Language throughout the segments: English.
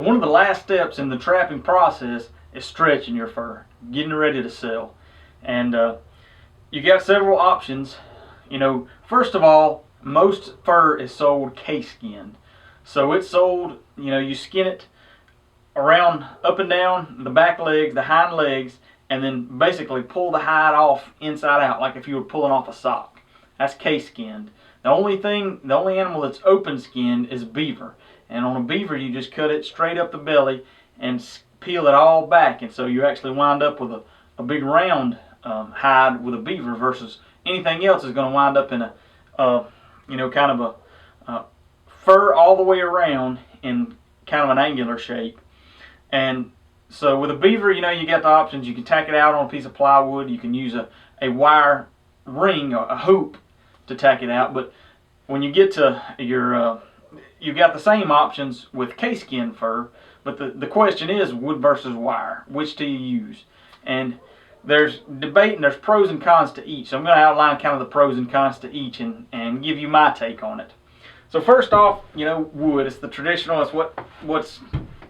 One of the last steps in the trapping process is stretching your fur, getting ready to sell. And you got several options. First of all, most fur is sold case skinned. So it's sold, you skin it around up and down the back legs, the hind legs, and then basically pull the hide off inside out like if you were pulling off a sock. That's case skinned. The only animal that's open skinned is beaver. And on a beaver, you just cut it straight up the belly and peel it all back. And so you actually wind up with a big round hide with a beaver versus anything else is going to wind up in a kind of a fur all the way around in kind of an angular shape. And so with a beaver, you got the options. You can tack it out on a piece of plywood. You can use a wire ring or a hoop to tack it out. But when you get to your you got the same options with case skin fur, but the question is wood versus wire. Which do you use? And there's debate and there's pros and cons to each. So I'm going to outline kind of the pros and cons to each and give you my take on it. So first off, wood. It's the traditional. It's what's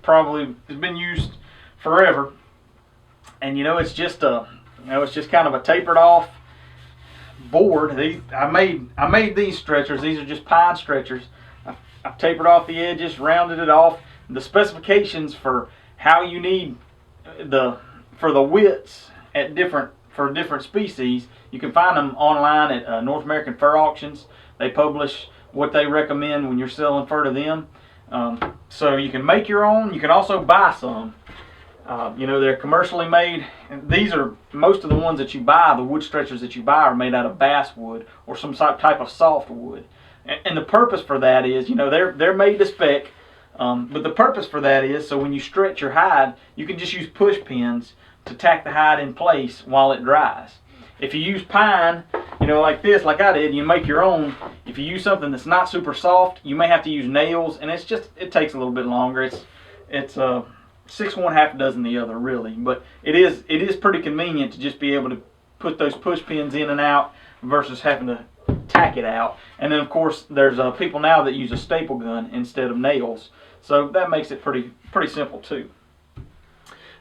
probably has been used forever. And it's just it's just kind of a tapered off board. I made these stretchers. These are just pine stretchers. I've tapered off the edges, rounded it off. The specifications for how you need for the widths for different species, you can find them online at North American Fur Auctions. They publish what they recommend when you're selling fur to them. So you can make your own. You can also buy some. They're commercially made. These are most of the ones that you buy. The wood stretchers that you buy are made out of basswood or some type of soft wood. And the purpose for that is, they're made to spec, but the purpose for that is so when you stretch your hide, you can just use push pins to tack the hide in place while it dries. If you use pine, like this, like I did, you make your own. If you use something that's not super soft, you may have to use nails, and it takes a little bit longer. It's 6 one, half a dozen the other, really. But it is pretty convenient to just be able to put those push pins in and out versus having to tack it out. And then of course there's people now that use a staple gun instead of nails, so that makes it pretty simple too.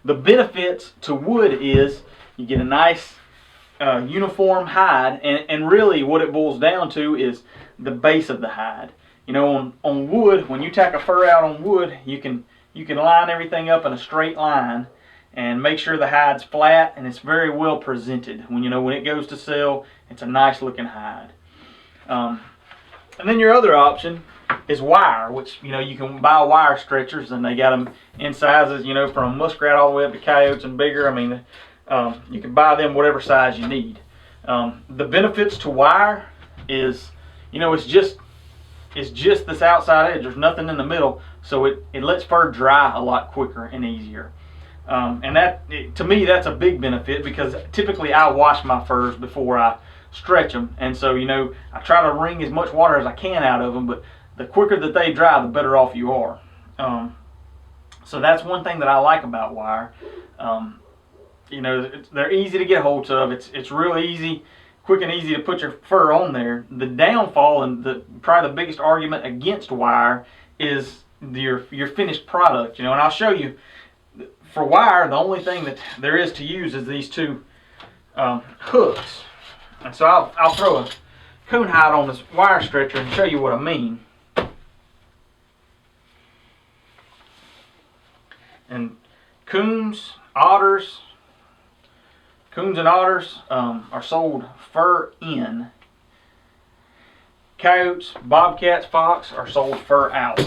The benefits to wood is you get a nice uniform hide, and really what it boils down to is the base of the hide. On wood, when you tack a fur out on wood, you can line everything up in a straight line and make sure the hide's flat and it's very well presented. When it goes to sell, it's a nice looking hide. And then your other option is wire, which you can buy wire stretchers, and they got them in sizes from muskrat all the way up to coyotes and bigger. You can buy them whatever size you need. The benefits to wire is it's just this outside edge. There's nothing in the middle, so it lets fur dry a lot quicker and easier. And to me, that's a big benefit because typically I wash my furs before I stretch them, and so I try to wring as much water as I can out of them, but the quicker that they dry, the better off you are. So that's one thing that I like about wire. They're easy to get hold of. It's real easy, quick and easy to put your fur on there. The downfall and probably the biggest argument against wire is your finished product. And I'll show you. For wire, the only thing that there is to use is these two hooks. And so I'll throw a coon hide on this wire stretcher and show you what I mean. And coons and otters are sold fur in. Coyotes, bobcats, fox are sold fur out.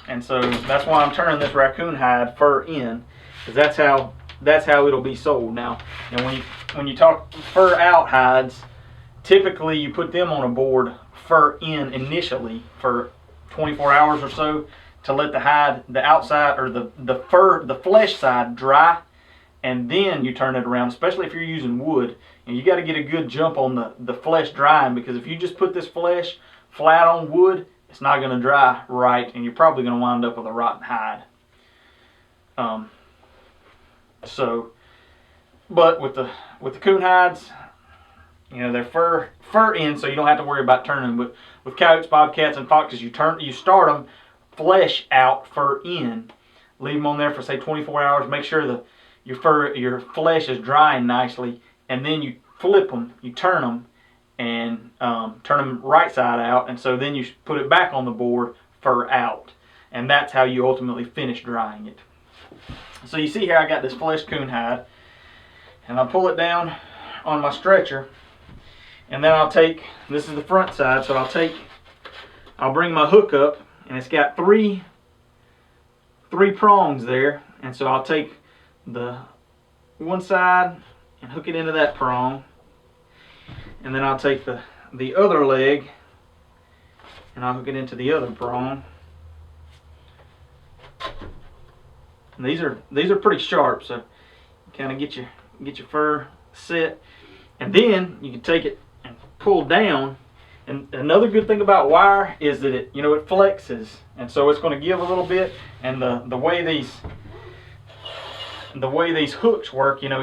And so that's why I'm turning this raccoon hide fur in, because that's how it'll be sold. Now, when you talk fur out hides, typically you put them on a board fur in initially for 24 hours or so to let the hide, the outside or the flesh side dry, and then you turn it around. Especially if you're using wood, and you got to get a good jump on the flesh drying, because if you just put this flesh flat on wood, it's not going to dry right, and you're probably going to wind up with a rotten hide. But with the coon hides, they're fur in, so you don't have to worry about turning. But with coyotes, bobcats, and foxes, you start them flesh out, fur in. leave them on there for say 24 hours. Make sure your flesh is drying nicely, and then you flip them, you turn them, and turn them right side out, and so then you put it back on the board, fur out, and that's how you ultimately finish drying it. So you see here I got this flesh coon hide, and I'll pull it down on my stretcher, and then I'll take, this is the front side, so I'll bring my hook up, and it's got three prongs there, and so I'll take the one side and hook it into that prong, and then I'll take the other leg and I'll hook it into the other prong. And these are pretty sharp, so kind of get your fur set, and then you can take it and pull down. And another good thing about wire is that it flexes, and so it's going to give a little bit. And the way these hooks work, you got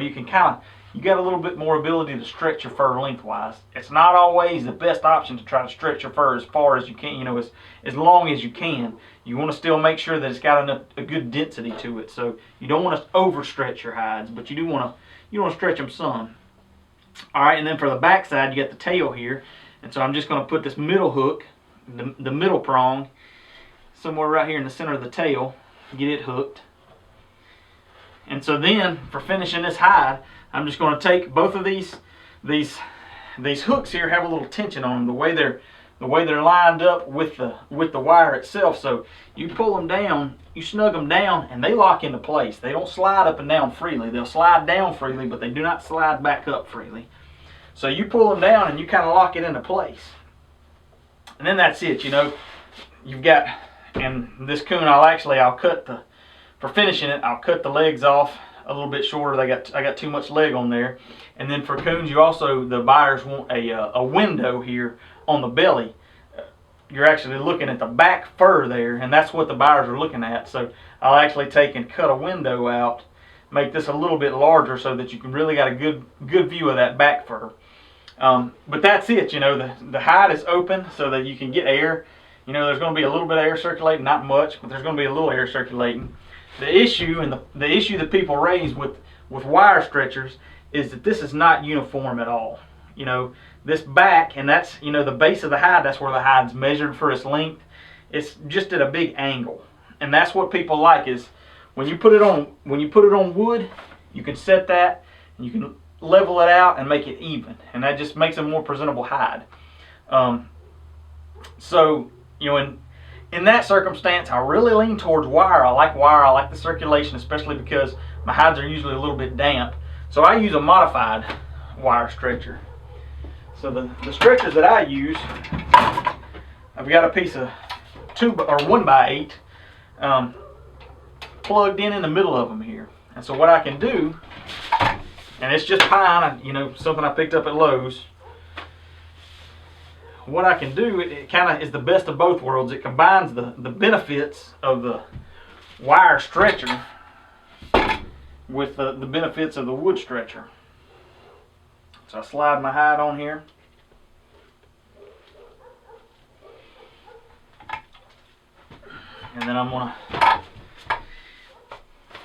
a little bit more ability to stretch your fur lengthwise. It's not always the best option to try to stretch your fur as far as you can, as long as you can. You want to still make sure that it's got a good density to it. So you don't want to overstretch your hides, but you want to stretch them some. All right, and then for the back side, you got the tail here. And so I'm just going to put this middle hook, the middle prong, somewhere right here in the center of the tail, get it hooked. And so then, for finishing this hide, I'm just going to take both of these hooks here have a little tension on them, the way they're lined up with the wire itself. So you pull them down, you snug them down, and they lock into place. They don't slide up and down freely. They'll slide down freely, but they do not slide back up freely. So you pull them down and you kind of lock it into place. And then that's it, You've got, and this coon I'll cut for finishing it, I'll cut the legs off a little bit shorter. I got too much leg on there. And then for coons, the buyers want a window here on the belly. You're actually looking at the back fur there, and that's what the buyers are looking at. So I'll actually take and cut a window out, make this a little bit larger so that you can really got a good view of that back fur. But that's it, the hide is open so that you can get air. There's going to be a little bit of air circulating, not much, but there's going to be a little air circulating. The issue that people raise with wire stretchers is that this is not uniform at all. This back, and that's the base of the hide, that's where the hide's measured for its length. It's just at a big angle, and that's what people like is when you put it on wood, you can set that and you can level it out and make it even, and that just makes a more presentable hide. So in that circumstance, I really lean towards wire. I like the circulation, especially because my hides are usually a little bit damp. So I use a modified wire stretcher. So the stretchers that I use, I've got a piece of 1x8 plugged in the middle of them here. And so what I can do, and it's just pine, something I picked up at Lowe's. What I can do, it kind of is the best of both worlds. It combines the benefits of the wire stretcher with the benefits of the wood stretcher. So I slide my hide on here. And then I'm going to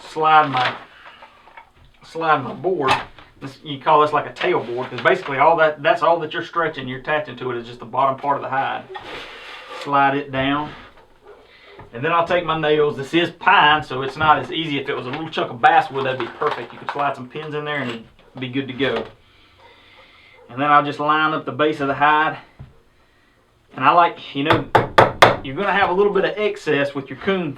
slide my board. You call this like a tail board, because basically that's all that you're stretching. You're attaching to it is just the bottom part of the hide. Slide it down. And then I'll take my nails. This is pine, so it's not as easy. If it was a little chunk of basswood, that'd be perfect. You could slide some pins in there and it'd be good to go. And then I'll just line up the base of the hide. And I like, you're going to have a little bit of excess with your coon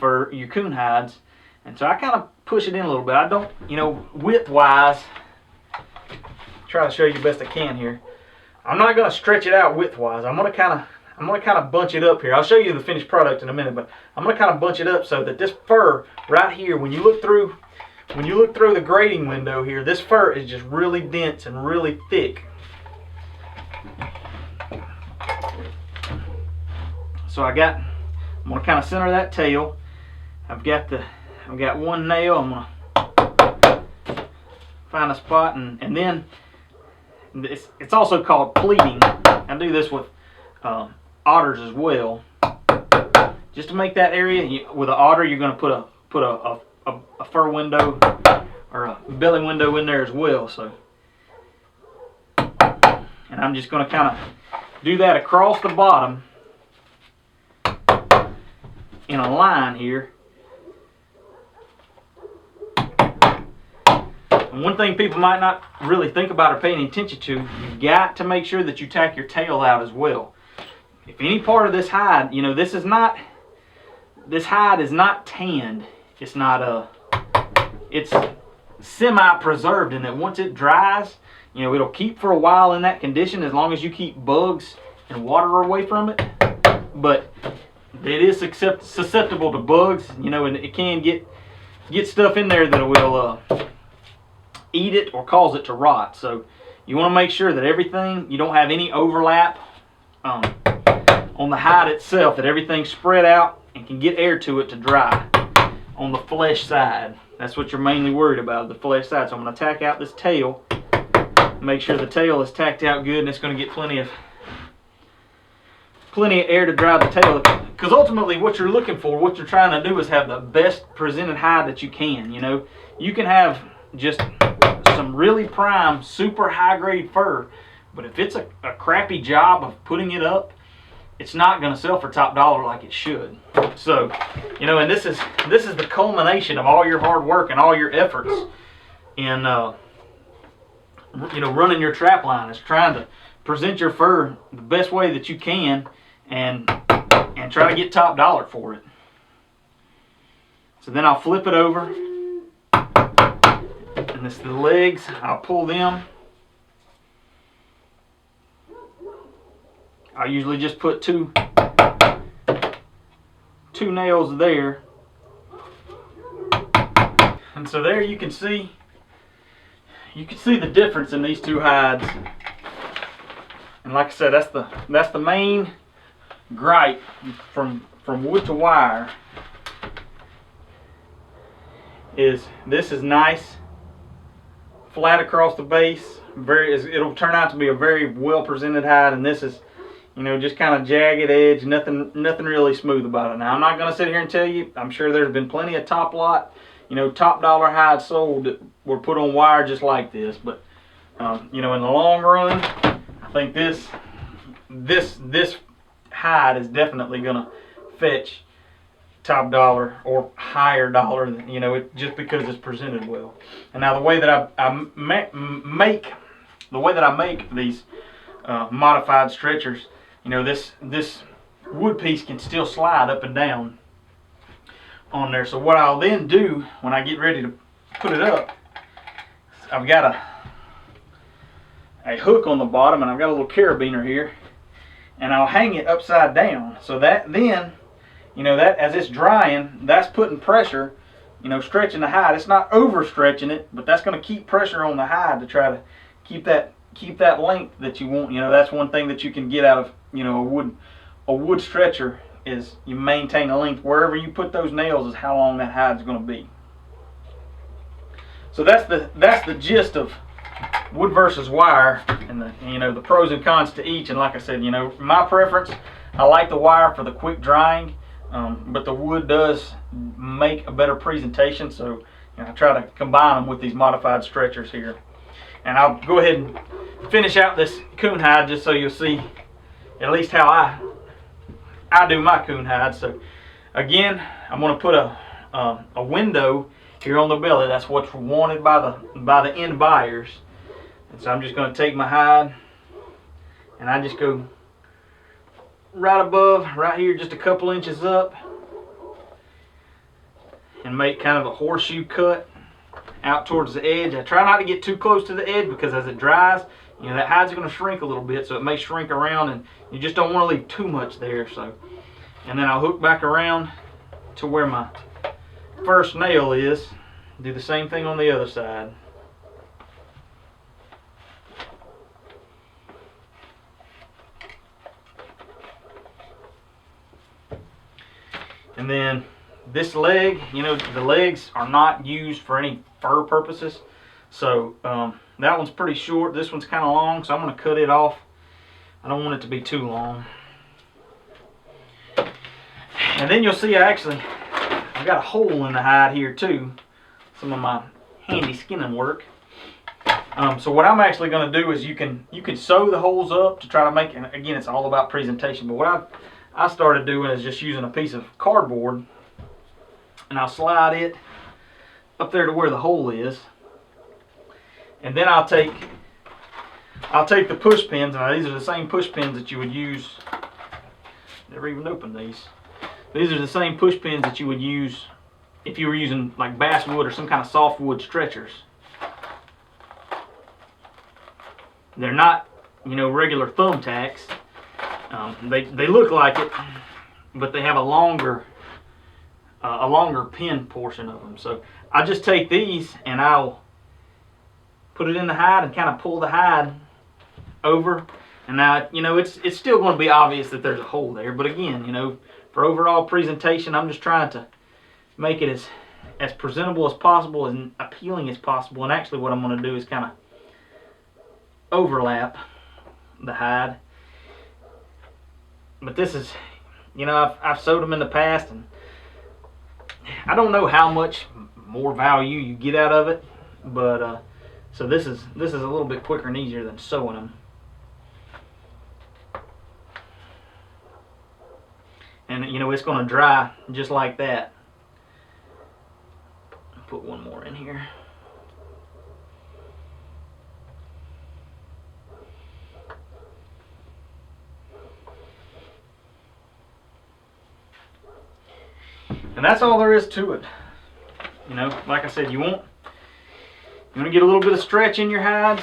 hides. And so I kind of push it in a little bit. I don't, width-wise, try to show you best I can here. I'm not going to stretch it out width-wise. I'm going to kind of bunch it up here. I'll show you the finished product in a minute, but I'm going to kind of bunch it up so that this fur right here, when you look through the grating window here, this fur is just really dense and really thick. So I'm going to kind of center that tail. I've got one nail. I'm going to find a spot, and then it's also called pleating. I do this with otters as well. Just to make that area with an otter, you're going to put put a fur window or a belly window in there as well. So, and I'm just going to kind of do that across the bottom in a line here. And one thing people might not really think about or pay any attention to, you've got to make sure that you tack your tail out as well. If any part of this hide, you know, this hide is not tanned. It's not it's semi-preserved in that once it dries, you know, it'll keep for a while in that condition as long as you keep bugs and water away from it. But it is susceptible to bugs, you know, and it can get stuff in there that will eat it or cause it to rot. So you want to make sure that everything, you don't have any overlap on the hide itself, that everything's spread out and can get air to it to dry on the flesh side. That's what you're mainly worried about, the flesh side. So I'm going to tack out this tail, make sure the tail is tacked out good, and it's going to get plenty of air to dry the tail. Because ultimately what you're looking for, what you're trying to do is have the best presented hide that you can. You know, you can have just some really prime, super high grade fur, but if it's a crappy job of putting it up, it's not going to sell for top dollar like it should. So, you know, and this is the culmination of all your hard work and all your efforts in you know, running your trap line, is trying to present your fur the best way that you can and try to get top dollar for it. So then I'll flip it over, and this the legs, I'll pull them. I usually just put two nails there. And so there you can see the difference in these two hides. And like I said, that's the main gripe from wood to wire, is this is nice, flat across the base. It'll turn out to be a very well presented hide, and this is, you know, just kind of jagged edge, nothing really smooth about it. Now, I'm not going to sit here and tell you, I'm sure there's been plenty of top lot, you know, top dollar hides sold that were put on wire just like this. But, you know, in the long run, I think this hide is definitely going to fetch top dollar or higher dollar, you know, just because it's presented well. And now the way that I make these modified stretchers, you know, this wood piece can still slide up and down on there. So what I'll then do when I get ready to put it up, I've got a hook on the bottom, and I've got a little carabiner here, and I'll hang it upside down, so that then, you know, that as it's drying, that's putting pressure, you know, stretching the hide. It's not overstretching it, but that's going to keep pressure on the hide to try to keep that length that you want. You know, that's one thing that you can get out of, you know, a wood stretcher, is you maintain a length. Wherever you put those nails is how long that hide is going to be. So that's the gist of wood versus wire, and the, you know, the pros and cons to each. And like I said, you know, my preference, I like the wire for the quick drying, but the wood does make a better presentation. So, you know, I try to combine them with these modified stretchers here. And I'll go ahead and finish out this coon hide just so you'll see at least how I do my coon hide. So again, I'm going to put a window here on the belly. That's what's wanted by the end buyers. And so I'm just going to take my hide, and I just go right above, right here, just a couple inches up, and make kind of a horseshoe cut out towards the edge. I try not to get too close to the edge, because as it dries, you know, that hide's going to shrink a little bit, so it may shrink around, and you just don't want to leave too much there. So, and then I'll hook back around to where my first nail is. Do the same thing on the other side. And then this leg, you know, the legs are not used for any fur purposes. So that one's pretty short. This one's kind of long, so I'm going to cut it off. I don't want it to be too long. And then you'll see I I've got a hole in the hide here too. Some of my handy skinning work. So what I'm actually going to do is you can sew the holes up to try to make, and again, it's all about presentation, but what I started doing is just using a piece of cardboard, and I'll slide it up there to where the hole is, and then I'll take the push pins, and these are the same push pins that you would use. Never even opened these. These are the same push pins that you would use if you were using like basswood or some kind of softwood stretchers. They're not, you know, regular thumbtacks. They look like it, but they have a longer pin portion of them. So I just take these and I'll put it in the hide and kind of pull the hide over. And now, you know, it's still going to be obvious that there's a hole there. But again, you know, for overall presentation, I'm just trying to make it as presentable as possible and appealing as possible. And actually what I'm going to do is kind of overlap the hide. But this is, you know, I've sewed them in the past, and I don't know how much more value you get out of it, but so this is a little bit quicker and easier than sewing them. And you know, it's going to dry just like that. Put one more in here. And that's all there is to it. You know, like I said, you want to get a little bit of stretch in your hides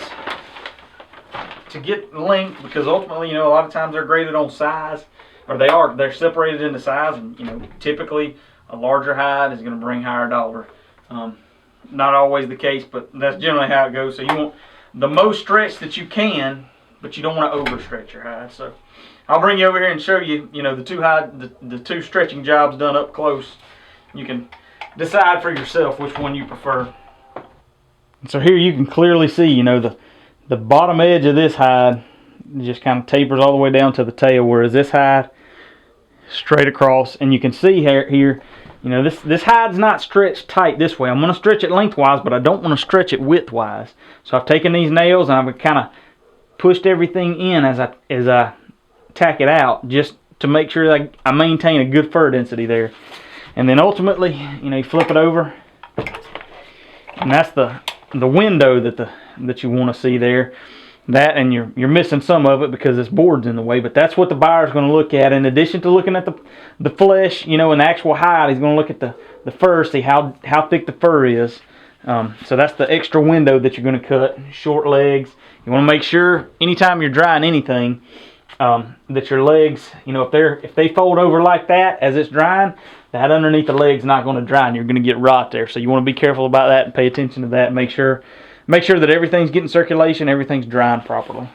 to get length, because ultimately, you know, a lot of times they're graded on size, or they're separated into size, and you know, typically a larger hide is going to bring higher dollar. Not always the case, but that's generally how it goes. So you want the most stretch that you can, but you don't want to overstretch your hide. So I'll bring you over here and show you, you know, the two stretching jobs done up close. You can decide for yourself which one you prefer. So here you can clearly see, you know, the bottom edge of this hide just kind of tapers all the way down to the tail, whereas this hide straight across. And you can see here, you know, this hide's not stretched tight this way. I'm going to stretch it lengthwise, but I don't want to stretch it widthwise. So I've taken these nails and I've kind of pushed everything in as I tack it out, just to make sure that I maintain a good fur density there. And then ultimately, you know, you flip it over, and that's the window that you want to see there. That, and you're missing some of it because this board's in the way, but that's what the buyer's going to look at. In addition to looking at the flesh, you know, and the actual hide, he's going to look at the fur, see how thick the fur is. So that's the extra window that you're going to cut. Short legs. You want to make sure anytime you're drying anything, that your legs, you know, if they fold over like that as it's drying, that underneath the leg's not going to dry, and you're going to get rot there. So you want to be careful about that and pay attention to that. Make sure that everything's getting circulation, everything's drying properly.